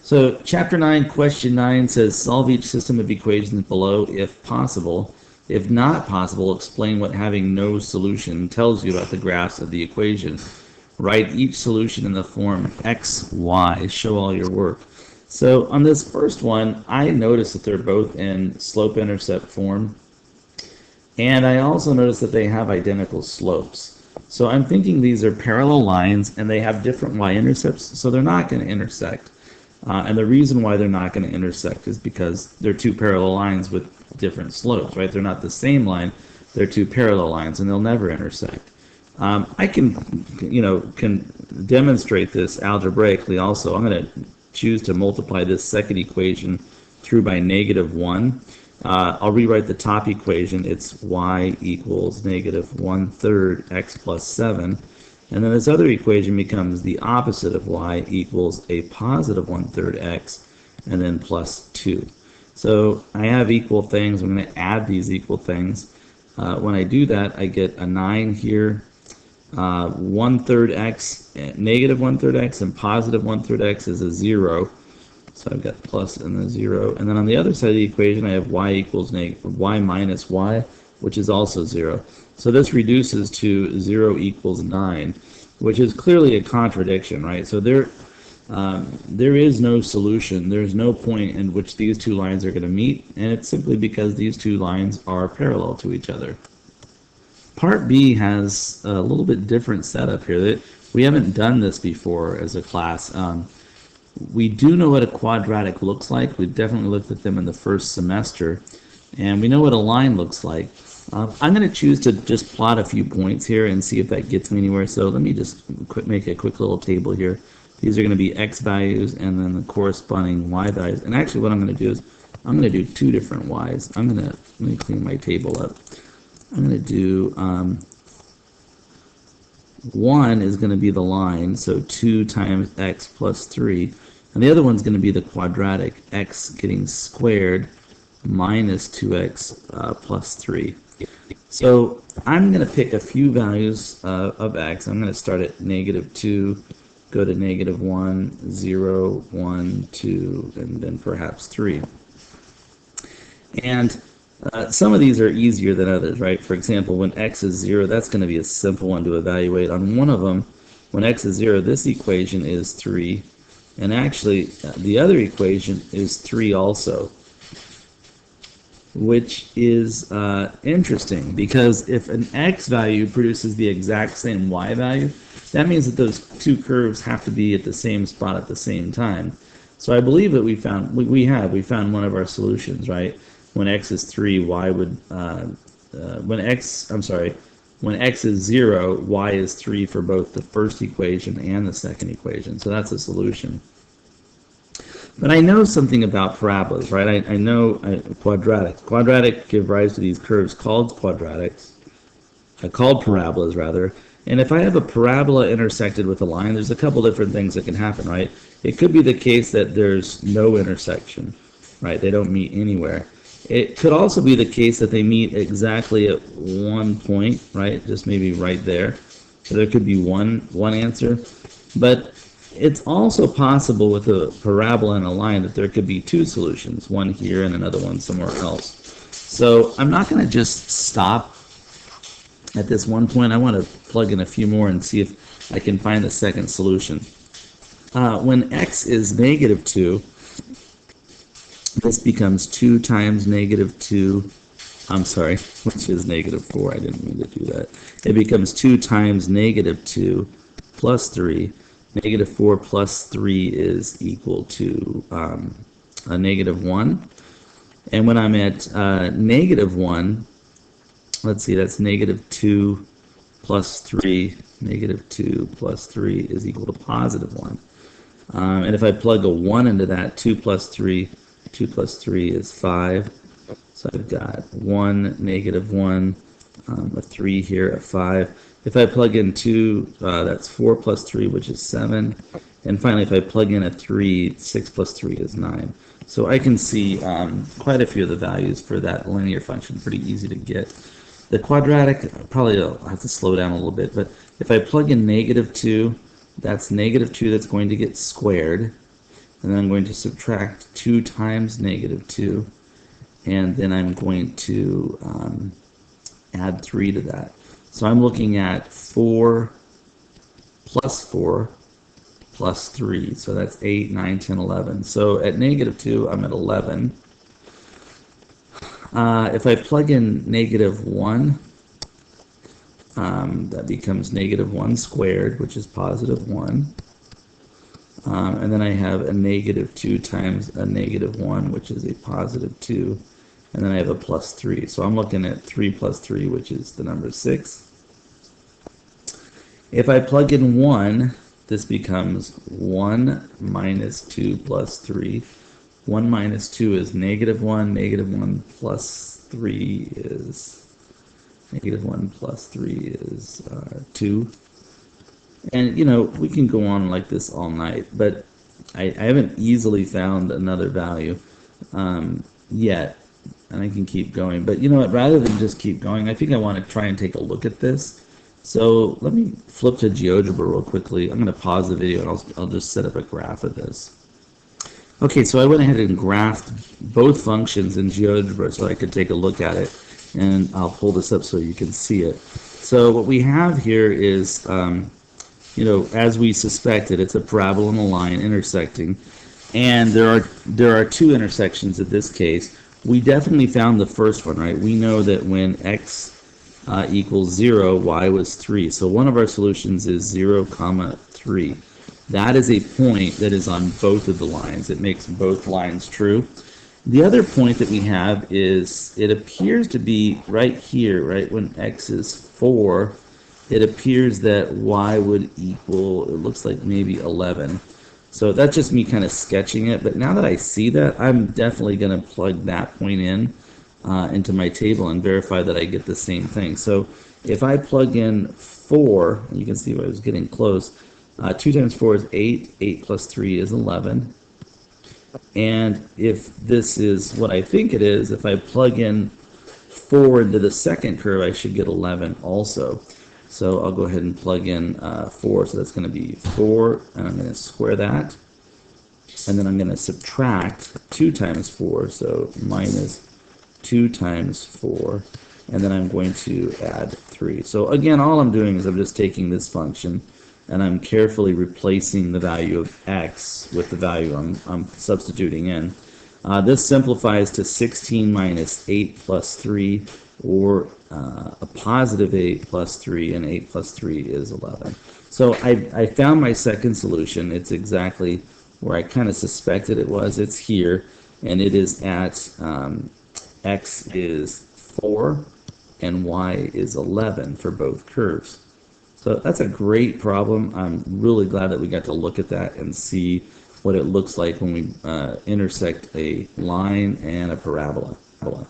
So chapter 9, question 9 says solve each system of equations below if possible. If not possible, explain what having no solution tells you about the graphs of the equation. Write each solution in the form x, y. Show all your work. So on this first one, I notice that they're both in slope-intercept form. And I also notice that they have identical slopes. So I'm thinking these are parallel lines and they have different y-intercepts, so they're not going to intersect. And the reason why they're not going to intersect is because they're two parallel lines with different slopes, right? They're not the same line, they're two parallel lines, and they'll never intersect. I can demonstrate this algebraically also. I'm going to choose to multiply this second equation through by -1. I'll rewrite the top equation. It's y equals -1/3 x plus 7. And then this other equation becomes the opposite of y equals a +1/3 x and then plus 2. So I have equal things. I'm going to add these equal things. When I do that, I get a 9 here, 1/3 x, -1/3 x, and +1/3 x is a 0. So I've got plus and the 0. And then on the other side of the equation, I have y equals y minus y, which is also 0. So this reduces to 0 equals 9, which is clearly a contradiction, right? So there is no solution. There's no point in which these two lines are going to meet, and it's simply because these two lines are parallel to each other. Part B has a little bit different setup here. We haven't done this before as a class. We do know what a quadratic looks like. We definitely looked at them in the first semester, and we know what a line looks like. I'm going to choose to just plot a few points here and see if that gets me anywhere. So let me just make a quick little table here. These are going to be x values and then the corresponding y values. And actually what I'm going to do is I'm going to do two different y's. Let me clean my table up. I'm going to do 1 is going to be the line, so 2 times x plus 3. And the other one's going to be the quadratic, x getting squared minus 2x plus 3. So I'm going to pick a few values of x. I'm going to start at -2, go to -1, 0, 1, 2, and then perhaps 3. And some of these are easier than others, right? For example, when x is 0, that's going to be a simple one to evaluate. On one of them, when x is 0, this equation is 3. And actually, the other equation is 3 also, which is interesting, because if an x value produces the exact same y value, that means that those two curves have to be at the same spot at the same time. So I believe that we found one of our solutions, right? When x is 3, y would when x is 0, y is 3 for both the first equation and the second equation. So that's a solution. But I know something about parabolas, right? I know quadratic. Quadratic give rise to these curves called quadratics, called parabolas rather. And if I have a parabola intersected with a line, there's a couple different things that can happen, right? It could be the case that there's no intersection, right? They don't meet anywhere. It could also be the case that they meet exactly at one point, right? Just maybe right there. So there could be one answer. But it's also possible with a parabola and a line that there could be two solutions, one here and another one somewhere else. So I'm not going to just stop at this one point. I want to plug in a few more and see if I can find the second solution. When x is -2, this becomes 2 times -2, I'm sorry, which is -4. I didn't mean to do that. It becomes 2 times -2 plus 3. -4 plus 3 is equal to a -1. And when I'm at -1, let's see, that's -2 plus 3. -2 plus 3 is equal to +1. And if I plug a 1 into that, 2 plus 3 is 5. So I've got 1, -1, a 3 here, a 5. If I plug in 2, that's 4 plus 3, which is 7. And finally, if I plug in a 3, 6 plus 3 is 9. So I can see quite a few of the values for that linear function, pretty easy to get. The quadratic, probably I'll have to slow down a little bit, but if I plug in -2, that's -2 that's going to get squared. and then I'm going to subtract 2 times negative 2, and then I'm going to add 3 to that. So I'm looking at 4 plus 4 plus 3. So that's 8, 9, 10, 11. So at negative 2, I'm at 11. If I plug in negative 1, that becomes negative 1 squared, which is positive 1. And then I have a negative 2 times a negative 1, which is a positive 2. And then I have a plus 3. So I'm looking at 3 plus 3, which is the number 6. If I plug in 1, this becomes 1 minus 2 plus 3. 1 minus 2 is negative 1. Negative 1 plus 3 is negative 1 plus 3 is 2. And, you know, we can go on like this all night, but I haven't easily found another value yet, and I can keep going. But, you know what, rather than just keep going, I think I want to try and take a look at this. So let me flip to GeoGebra real quickly. I'm going to pause the video, and I'll just set up a graph of this. Okay, so I went ahead and graphed both functions in GeoGebra so I could take a look at it, and I'll pull this up so you can see it. So what we have here is, you know, as we suspected, it's a parabola and a line intersecting, and there are 2 intersections in this case. We definitely found the first one, right? We know that when x equals 0, y was 3. So one of our solutions is 0, 3. That is a point that is on both of the lines. It makes both lines true. The other point that we have is it appears to be right here, right when x is 4, it appears that y would equal, it looks like maybe 11. So that's just me kind of sketching it, but now that I see that, I'm definitely going to plug that point in into my table and verify that I get the same thing. So if I plug in 4, you can see I was getting close, 2 times 4 is 8, 8 plus 3 is 11. And if this is what I think it is, if I plug in 4 into the second curve, I should get 11 also. So I'll go ahead and plug in 4, so that's going to be 4, and I'm going to square that. And then I'm going to subtract 2 times 4, so minus 2 times 4, and then I'm going to add 3. So again, all I'm doing is I'm just taking this function, and I'm carefully replacing the value of x with the value I'm substituting in. This simplifies to 16 minus 8 plus 3, or a positive 8 plus 3, and 8 plus 3 is 11. So I found my second solution. It's exactly where I kind of suspected it was. It's here, and it is at x is 4 and y is 11 for both curves. So that's a great problem. I'm really glad that we got to look at that and see what it looks like when we intersect a line and a parabola.